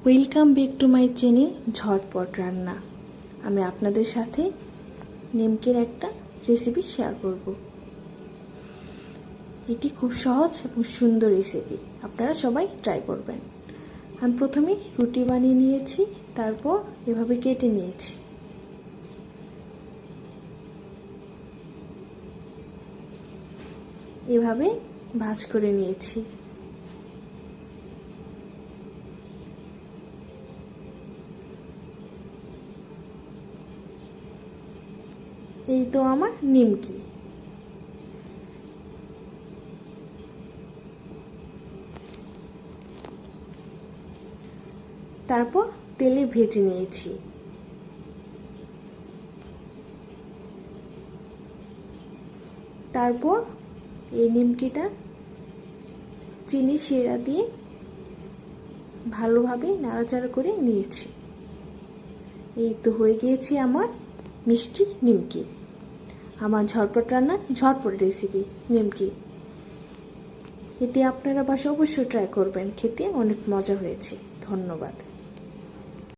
Welcome back to my channel ঝটপট রান্না। আমি আপনাদের সাথে নিমকির একটা রেসিপি শেয়ার করব। এটি খুব সহজ এবং সুন্দর রেসিপি, আপনারা সবাই ট্রাই করবেন। আমি প্রথমে রুটি বানিয়ে নিয়েছি, তারপর এভাবে কেটে নিয়েছি। এভাবে ভাঁজ করে নিয়েছি। এই তো আমার নিমকি। তারপর তেলে ভেজে নিয়েছি। তারপর এই নিমকিটা চিনি শিরা দিয়ে ভালোভাবে নাড়াচাড়া করে নিয়েছি। এই তো হয়ে গিয়েছে আমার মিষ্টি নিমকি। আমার ঝটপট রান্না ঝটপট রেসিপি নিমকি। এটি আপনারা বাসায় অবশ্যই ট্রাই করবেন, খেতে অনেক মজা হয়েছে। ধন্যবাদ।